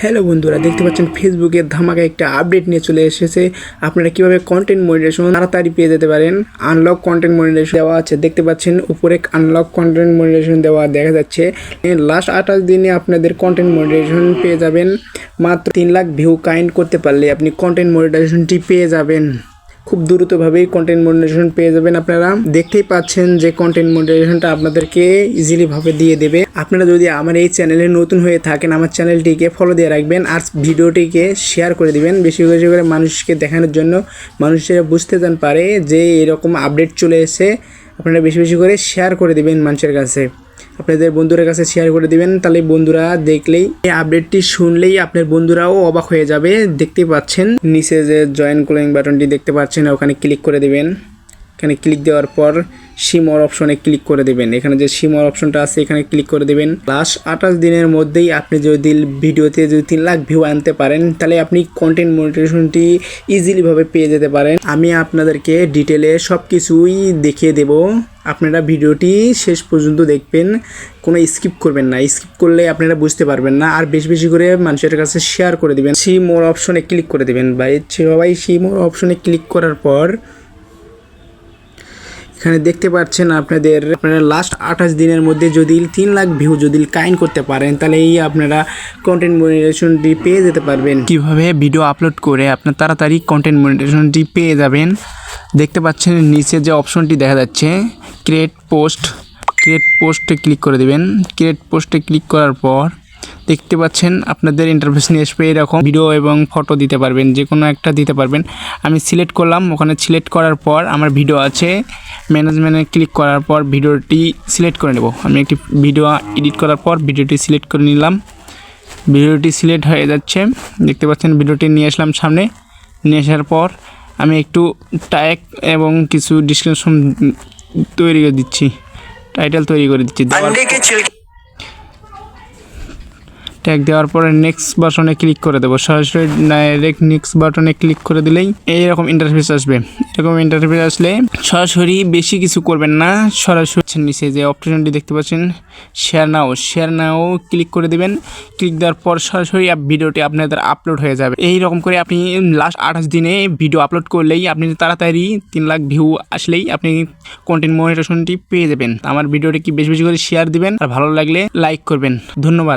Hello বন্ধুরা, দেখতে পাচ্ছেন ফেসবুকের ধামাকা একটা আপডেট নিয়ে চলে এসেছে। আপনারা কিভাবে কন্টেন্ট মনিটাইজেশন তাড়াতাড়ি পেয়ে যেতে পারেন। আনলক কন্টেন্ট মনিটাইজেশন দেওয়া আছে, দেখতে পাচ্ছেন উপরে আনলক কন্টেন্ট মনিটাইজেশন দেওয়া দেখা যাচ্ছে। লাস্ট 28 দিনে আপনাদের কন্টেন্ট মনিটাইজেশন পেয়ে যাবেন। মাত্র 3 লাখ ভিউ কাইন্ড করতে পারলে আপনি কন্টেন্ট মনিটাইজেশনটি পেয়ে যাবেন। খুব দ্রুতভাবেই কন্টেন্ট মনিটাইজেশন পেয়ে যাবেন। আপনারা দেখতেই পাচ্ছেন যে কন্টেন্ট মনিটাইজেশনটা আপনাদেরকে ইজিলি ভাবে দিয়ে দেবে। আপনারা যদি আমার এই চ্যানেলে নতুন হয়ে থাকেন, আমার চ্যানেলটিকে ফলো দিয়ে রাখবেন আর ভিডিওটিকে শেয়ার করে দিবেন বেশি বেশি করে মানুষকে দেখানোর জন্য, মানুষেরা বুঝতে জান পারে যে এরকম আপডেট চলে এসে। আপনারা বেশি বেশি করে শেয়ার করে দিবেন মানুষের কাছে, আপনাদের বন্ধুদের কাছে শেয়ার করে দিবেন। তাহলে বন্ধুরা দেখলেই এই আপডেটটি শুনলেই আপনার বন্ধুরাও অবাক হয়ে যাবে। দেখতে পাচ্ছেন নিচে যে জয়েন কলিং বাটনটি দেখতে পাচ্ছেন, ওখানে ক্লিক করে দিবেন। এখানে ক্লিক দেওয়ার পর সিমর অপশনে ক্লিক করে দেবেন। এখানে যে সিমর অপশনটা আছে এখানে ক্লিক করে দেবেন। লাস্ট 28 দিনের মধ্যেই আপনি যদি ভিডিওতে 3 লাখ ভিউ আনতে পারেন, তাহলে আপনি কন্টেন্ট মনিটাইজেশনটি ইজিলি ভাবে পেয়ে যেতে পারেন। আমি আপনাদেরকে ডিটেলে সব কিছুই দেখিয়ে দেব। আপনারা ভিডিওটি শেষ পর্যন্ত দেখবেন, কোনো স্কিপ করবেন না। স্কিপ করলে আপনারা বুঝতে পারবেন না। আর বেশি বেশি করে মানুষের কাছে শেয়ার করে দিবেন। সি মোর অপশনে ক্লিক করে দিবেন। সবাই সি মোর অপশনে ক্লিক করার পর এখানে দেখতে পাচ্ছেন আপনারা লাস্ট 28 দিনের মধ্যে যদি 3 লাখ ভিউ যদি কাইন্ড করতে পারেন, তাহলে এই আপনারা কন্টেন্ট মনিটাইজেশনটি পেয়ে যেতে পারবেন। কিভাবে ভিডিও আপলোড করে আপনার তাড়াতাড়ি কন্টেন্ট মনিটাইজেশনটি পেয়ে যাবেন। দেখতে পাচ্ছেন নিচে যে অপশনটি দেখা যাচ্ছে ক্রিয়েট পোস্টে ক্লিক করে দিবেন। ক্রিয়েট পোস্টে ক্লিক করার পর দেখতে পাচ্ছেন আপনাদের ইন্টারফেস নিয়ে আসবে এরকম। ভিডিও এবং ফটো দিতে পারবেন, যে কোনো একটা দিতে পারবেন। আমি সিলেক্ট করলাম, ওখানে সিলেক্ট করার পর আমার ভিডিও আছে, ম্যানেজমেন্টে ক্লিক করার পর ভিডিওটি সিলেক্ট করে নেব। আমি একটি ভিডিও এডিট করার পর ভিডিওটি সিলেক্ট করে নিলাম। ভিডিওটি সিলেক্ট হয়ে যাচ্ছে, দেখতে পাচ্ছেন ভিডিওটি নিয়ে আসলাম সামনে। নিয়ে আসার পর আমি একটু ট্যাগ এবং কিছু ডিসক্রিপশন তৈরি করে দিচ্ছি, টাইটেল তৈরি করে দিচ্ছি। ট্যাগ দেওয়ার পরে নেক্সট বাটনে ক্লিক করে দেবো। সরাসরি ডাইরেক্ট নেক্সট বাটনে ক্লিক করে দিলেই এইরকম ইন্টারফেস আসবে। এরকম ইন্টারফেস আসলে সরাসরি বেশি কিছু করবেন না, সরাসরি নিচে যে অপশনটি দেখতে পাচ্ছেন শেয়ার নাও ক্লিক করে দিবেন। ক্লিক দেওয়ার পর সরাসরি ভিডিওটি আপনাদের আপলোড হয়ে যাবে। এই রকম করে আপনি লাস্ট 28 দিনে ভিডিও আপলোড করলেই আপনি তাড়াতাড়ি 3 লাখ ভিউ আসলেই আপনি কন্টেন্ট মনিটাইজেশনটি পেয়ে যাবেন। আমার ভিডিওটি কি বেশি বেশি করে শেয়ার দিবেন আর ভালো লাগলে লাইক করবেন। ধন্যবাদ।